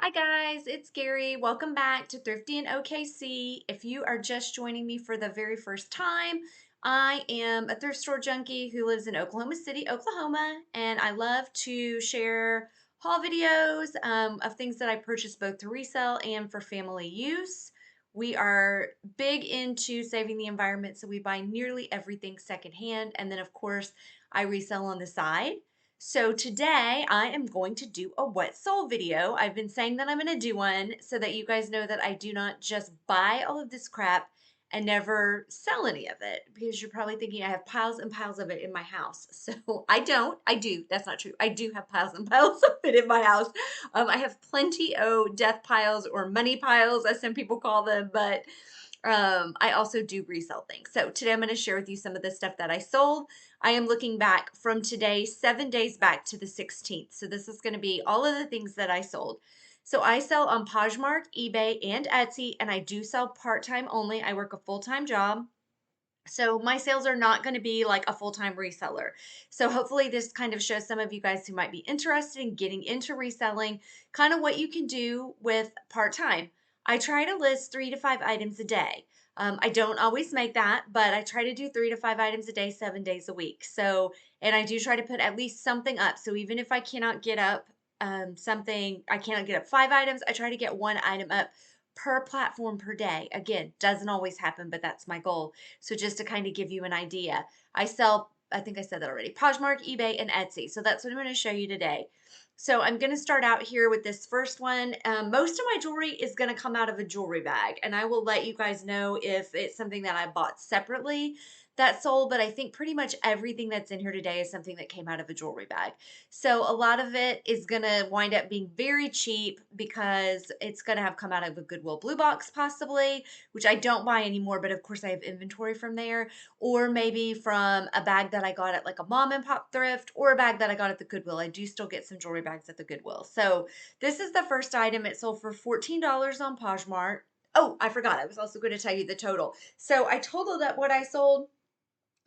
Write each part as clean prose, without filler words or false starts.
Hi guys, it's Gary. Welcome back to Thrifty and OKC. If you are just joining me for the very first time, I am a thrift store junkie who lives in Oklahoma City, Oklahoma, and I love to share haul videos of things that I purchased both to resell and for family use. We are big into saving the environment, so we buy nearly everything secondhand, and then of course I resell on the side. So today I am going to do a what sold video. I've been saying that I'm going to do one so that you guys know that I do not just buy all of this crap and never sell any of it, because you're probably thinking I have piles and piles of it in my house. So I don't. I do. That's not true. I do have piles and piles of it in my house. I have plenty of death piles or money piles, as some people call them, but I also do resell things. So today I'm going to share with you some of the stuff that I sold. I am looking back from today, 7 days back to the 16th. So this is going to be all of the things that I sold. So I sell on Poshmark, eBay, and Etsy, and I do sell part-time only. I work a full-time job. So my sales are not going to be like a full-time reseller. So hopefully this kind of shows some of you guys who might be interested in getting into reselling, kind of what you can do with part-time. I try to list 3 to 5 items a day. I don't always make that, but I try to do 3 to 5 items a day, 7 days a week. So, and I do try to put at least something up. So even if I cannot get up I cannot get up 5 items, I try to get one item up per platform per day. Again, doesn't always happen, but that's my goal. So just to kind of give you an idea, I think I said that already, Poshmark, eBay, and Etsy. So that's what I'm going to show you today. So I'm going to start out here with this first one. Most of my jewelry is going to come out of a jewelry bag, and I will let you guys know if it's something that I bought separately that sold, but I think pretty much everything that's in here today is something that came out of a jewelry bag. So a lot of it is going to wind up being very cheap because it's going to have come out of a Goodwill Blue Box possibly, which I don't buy anymore, but of course I have inventory from there, or maybe from a bag that I got at like a mom and pop thrift or a bag that I got at the Goodwill. I do still get some jewelry bags at the Goodwill. So this is the first item. It sold for $14 on Poshmark. Oh, I forgot. I was also going to tell you the total. So I totaled up what I sold.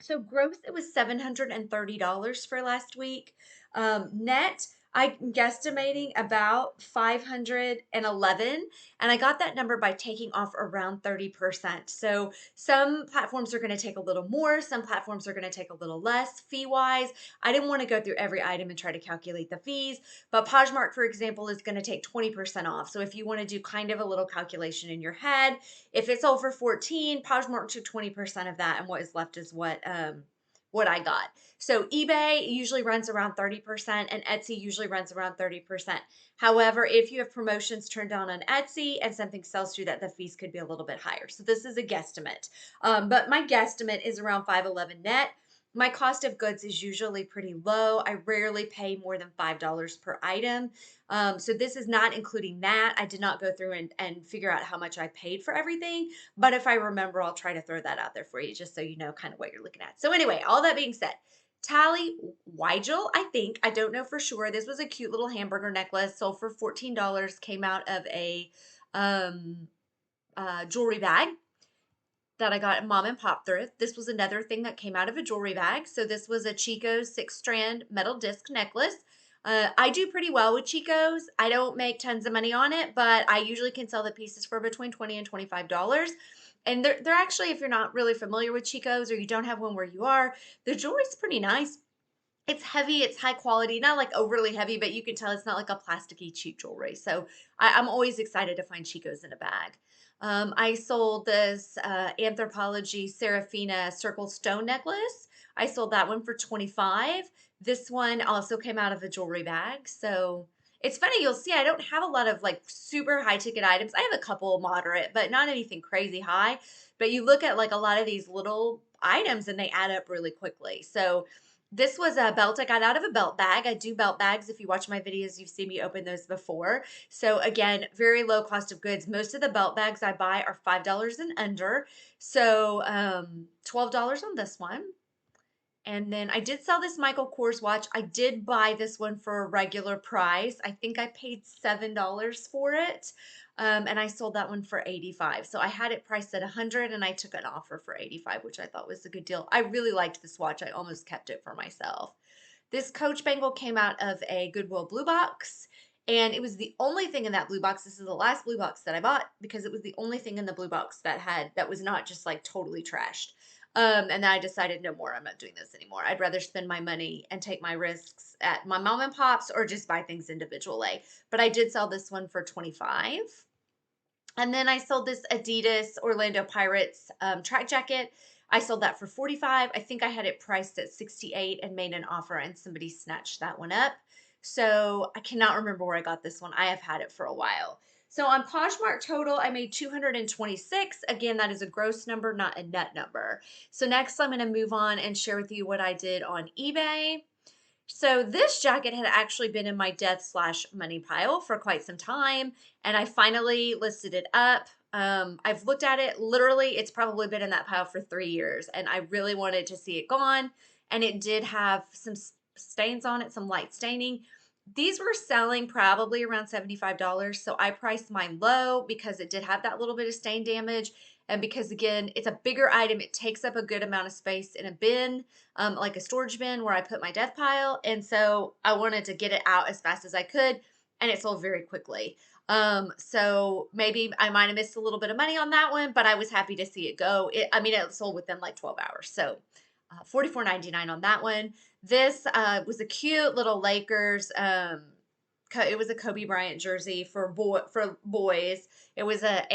So gross, it was $730 for last week. Net, I'm guesstimating about 511, and I got that number by taking off around 30%. So some platforms are going to take a little more, some platforms are going to take a little less fee-wise. I didn't want to go through every item and try to calculate the fees, but Poshmark, for example, is going to take 20% off. So if you want to do kind of a little calculation in your head, if it's sold for 14, Poshmark took 20% of that, and what is left is what I got. So eBay usually runs around 30% and Etsy usually runs around 30%. However, if you have promotions turned on Etsy and something sells through that, the fees could be a little bit higher. So this is a guesstimate. But my guesstimate is around 511 net. My cost of goods is usually pretty low. I rarely pay more than $5 per item. So this is not including that. I did not go through and figure out how much I paid for everything, but if I remember, I'll try to throw that out there for you just so you know kind of what you're looking at. So anyway, all that being said, Tally Weigel, I think, I don't know for sure. This was a cute little hamburger necklace, sold for $14, came out of a jewelry bag that I got at mom and pop thrift. This was another thing that came out of a jewelry bag. So this was a Chico's 6-strand metal disc necklace. I do pretty well with Chico's. I don't make tons of money on it, but I usually can sell the pieces for between $20 and $25. And they're actually, if you're not really familiar with Chico's or you don't have one where you are, the jewelry's pretty nice. It's heavy, it's high quality, not like overly heavy, but you can tell it's not like a plasticky cheap jewelry. So I'm always excited to find Chico's in a bag. I sold this Anthropologie Serafina Circle Stone necklace. I sold that one for 25. This one also came out of a jewelry bag. So it's funny, you'll see I don't have a lot of like super high ticket items. I have a couple moderate, but not anything crazy high. But you look at like a lot of these little items and they add up really quickly. So this was a belt I got out of a belt bag. I do belt bags. If you watch my videos, you've seen me open those before. So again, very low cost of goods. Most of the belt bags I buy are $5 and under. So $12 on this one. And then I did sell this Michael Kors watch. I did buy this one for a regular price. I think I paid $7 for it. And I sold that one for 85. So I had it priced at 100 and I took an offer for 85, which I thought was a good deal. I really liked this watch. I almost kept it for myself. This Coach bangle came out of a Goodwill Blue Box. And it was the only thing in that blue box. This is the last blue box that I bought because it was the only thing in the blue box that was not just like totally trashed. And then I decided no more. I'm not doing this anymore. I'd rather spend my money and take my risks at my mom and pops or just buy things individually. But I did sell this one for 25. And then I sold this Adidas Orlando Pirates track jacket. I sold that for 45. I think I had it priced at 68 and made an offer and somebody snatched that one up. So I cannot remember where I got this one. I have had it for a while. So on Poshmark total, I made 226. Again, that is a gross number, not a net number. So next I'm going to move on and share with you what I did on eBay. So this jacket had actually been in my death slash money pile for quite some time, and I finally listed it up. I've looked at it, literally, it's probably been in that pile for 3 years, and I really wanted to see it gone, and it did have some stains on it, some light staining. These were selling probably around $75, so I priced mine low because it did have that little bit of stain damage, and because again, it's a bigger item, it takes up a good amount of space in a bin, like a storage bin where I put my death pile. And so I wanted to get it out as fast as I could, and it sold very quickly. So maybe I might have missed a little bit of money on that one, but I was happy to see it go. It sold within like 12 hours. So $44.99 on that one. This was a cute little Lakers. It was a Kobe Bryant jersey for boys. It was a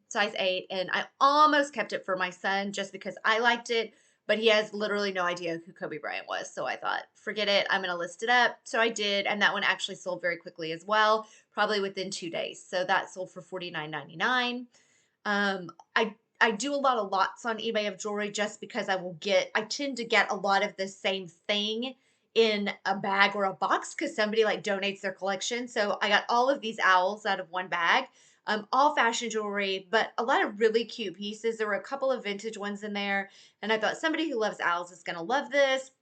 size 8, and I almost kept it for my son just because I liked it, but he has literally no idea who Kobe Bryant was. So I thought, forget it, I'm gonna list it up. So I did, and that one actually sold very quickly as well, probably within 2 days. So that sold for $49.99. I do a lot of lots on eBay of jewelry just because I tend to get a lot of the same thing in a bag or a box because somebody like donates their collection. So I got all of these owls out of one bag, all fashion jewelry, but a lot of really cute pieces. There were a couple of vintage ones in there, and I thought somebody who loves owls is going to love this.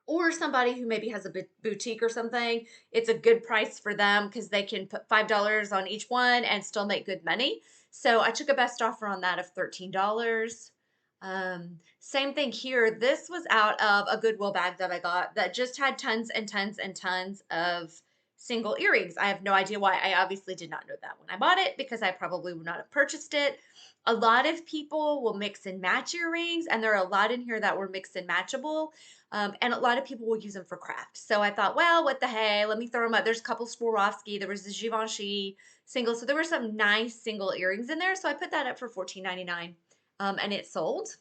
Or somebody who maybe has a boutique or something, it's a good price for them because they can put $5 on each one and still make good money. So I took a best offer on that of $13. Same thing here. This was out of a Goodwill bag that I got that just had tons and tons and tons of single earrings. I have no idea why. I obviously did not know that when I bought it because I probably would not have purchased it. A lot of people will mix and match earrings, and there are a lot in here that were mixed and matchable. And a lot of people will use them for craft. So I thought, well, what the hey, let me throw them up. There's a couple Swarovski, there was the Givenchy single. So there were some nice single earrings in there. So I put that up for $14.99, and it sold.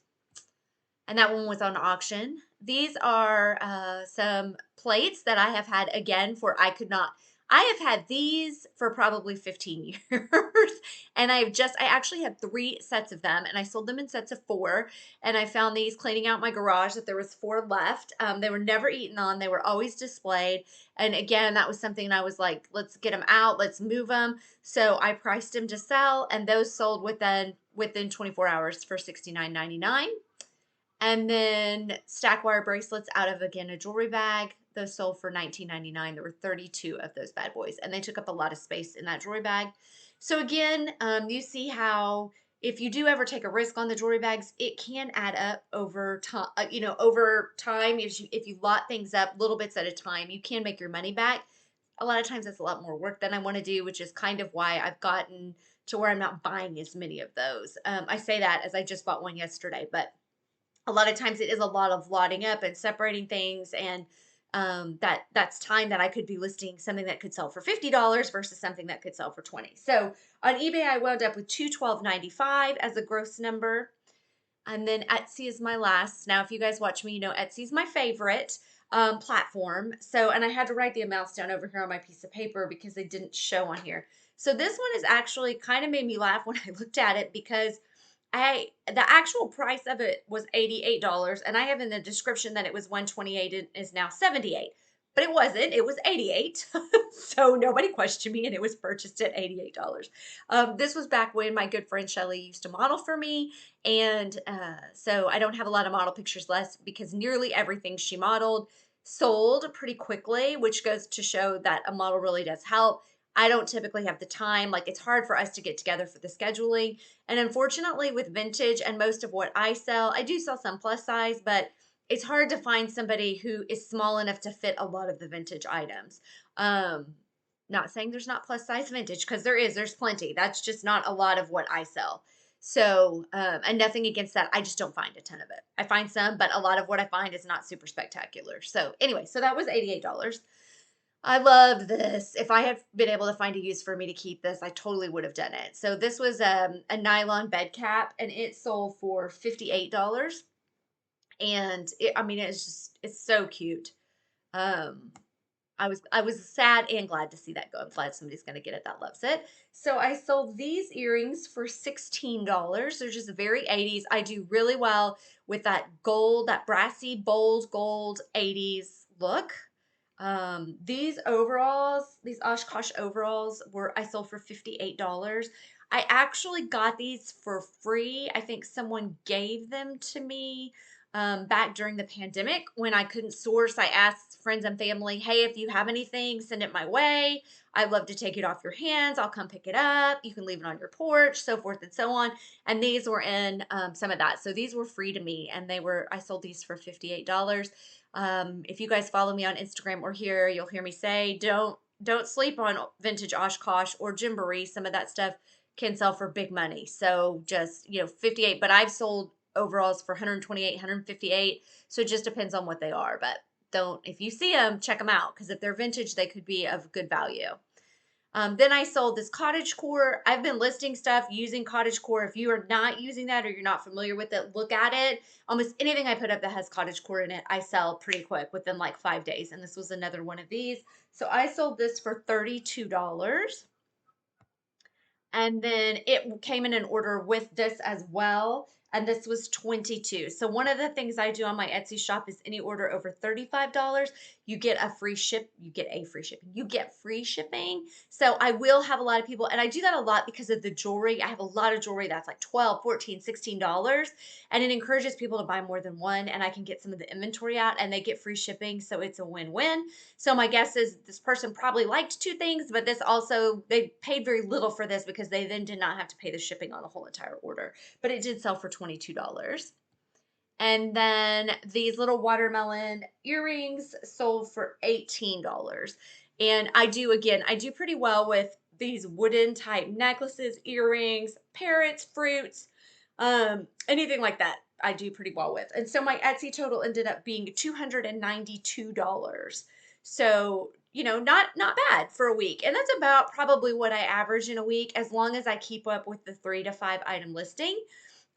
And that one was on auction. These are some plates that I have had again I have had these for probably 15 years. And I actually had 3 sets of them, and I sold them in sets of 4. And I found these cleaning out my garage that there was 4 left. They were never eaten on. They were always displayed. And again, that was something I was like, let's get them out. Let's move them. So I priced them to sell, and those sold within 24 hours for $69.99. And then stack wire bracelets out of, again, a jewelry bag. Those sold for $19.99. There were 32 of those bad boys, and they took up a lot of space in that jewelry bag. So again, you see how if you do ever take a risk on the jewelry bags, it can add up over time. Over time, if you lot things up little bits at a time, you can make your money back. A lot of times that's a lot more work than I want to do, which is kind of why I've gotten to where I'm not buying as many of those. I say that as I just bought one yesterday, but a lot of times it is a lot of lotting up and separating things, and that's time that I could be listing something that could sell for $50 versus something that could sell for 20. So on eBay, I wound up with $212.95 as a gross number. And then Etsy is my last. Now, if you guys watch me, you know Etsy is my favorite platform. So, and I had to write the amounts down over here on my piece of paper because they didn't show on here. So this one is actually kind of made me laugh when I looked at it because the actual price of it was $88, and I have in the description that it was $128 and is now $78. But it wasn't, it was $88. So nobody questioned me, and it was purchased at $88. This was back when my good friend Shelly used to model for me, and so I don't have a lot of model pictures left because nearly everything she modeled sold pretty quickly, which goes to show that a model really does help. I don't typically have the time. Like, it's hard for us to get together for the scheduling. And unfortunately, with vintage and most of what I sell, I do sell some plus size, but it's hard to find somebody who is small enough to fit a lot of the vintage items. Um, Not saying there's not plus size vintage, because there's plenty. That's just not a lot of what I sell. So, and nothing against that. I just don't find a ton of it. I find some, but a lot of what I find is not super spectacular. So anyway, so that was $88. I loved this. If I had been able to find a use for me to keep this, I totally would have done it. So this was a nylon bed cap, and it sold for $58. And I mean, it's so cute. Um, I was sad and glad to see that go. I'm glad somebody's gonna get it that loves it. So I sold these earrings for $16. They're just very 80s. I do really well with that gold, that brassy, bold gold 80s look. These overalls, these Oshkosh overalls I sold for $58. I actually got these for free. I think someone gave them to me back during the pandemic when I couldn't source. I asked friends and family, hey, if you have anything, send it my way. I'd love to take it off your hands. I'll come pick it up. You can leave it on your porch, so forth and so on. And these were in some of that. So these were free to me, and I sold these for $58. If you guys follow me on Instagram or here, you'll hear me say, don't sleep on vintage Oshkosh or Gymboree. Some of that stuff can sell for big money. So just, 58, but I've sold overalls for 128, 158. So it just depends on what they are, but if you see them, check them out, because if they're vintage, they could be of good value. Then I sold this cottage core. I've been listing stuff using cottage core. If you are not using that or you're not familiar with it, look at it. Almost anything I put up that has cottage core in it, I sell pretty quick within like 5 days. And this was another one of these. So I sold this for $32. And then it came in an order with this as well. And this was 22. So one of the things I do on my Etsy shop is any order over $35, you get a free shipping. You get free shipping. So I will have a lot of people, and I do that a lot because of the jewelry. I have a lot of jewelry that's like $12, $14, $16, and it encourages people to buy more than one, and I can get some of the inventory out and they get free shipping. So it's a win-win. So my guess is this person probably liked two things, but they paid very little for this because they then did not have to pay the shipping on the whole entire order. But it did sell for $22. And then these little watermelon earrings sold for $18. And I do pretty well with these wooden type necklaces, earrings, parrots, fruits, anything like that. I do pretty well with. And so my Etsy total ended up being $292. So, not bad for a week. And that's about probably what I average in a week, as long as I keep up with the 3 to 5 item listing.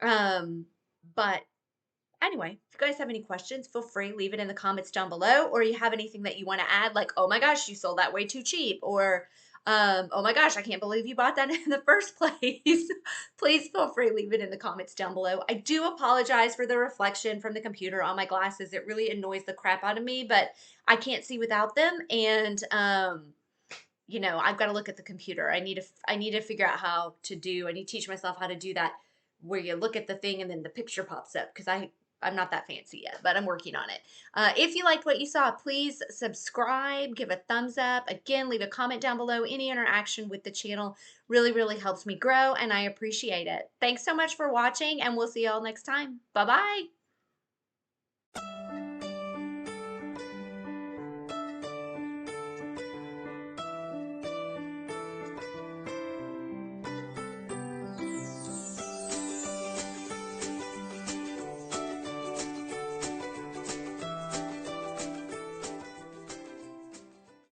But anyway, if you guys have any questions, feel free, leave it in the comments down below, or you have anything that you want to add, like, oh my gosh, you sold that way too cheap, or oh my gosh, I can't believe you bought that in the first place. Please feel free, leave it in the comments down below. I do apologize for the reflection from the computer on my glasses. It really annoys the crap out of me, but I can't see without them, and I've got to look at the computer. I need to figure out I need to teach myself how to do that, where you look at the thing and then the picture pops up, because I'm not that fancy yet, but I'm working on it. If you liked what you saw, please subscribe, give a thumbs up. Again, leave a comment down below. Any interaction with the channel really, really helps me grow, and I appreciate it. Thanks so much for watching, and we'll see y'all next time. Bye-bye.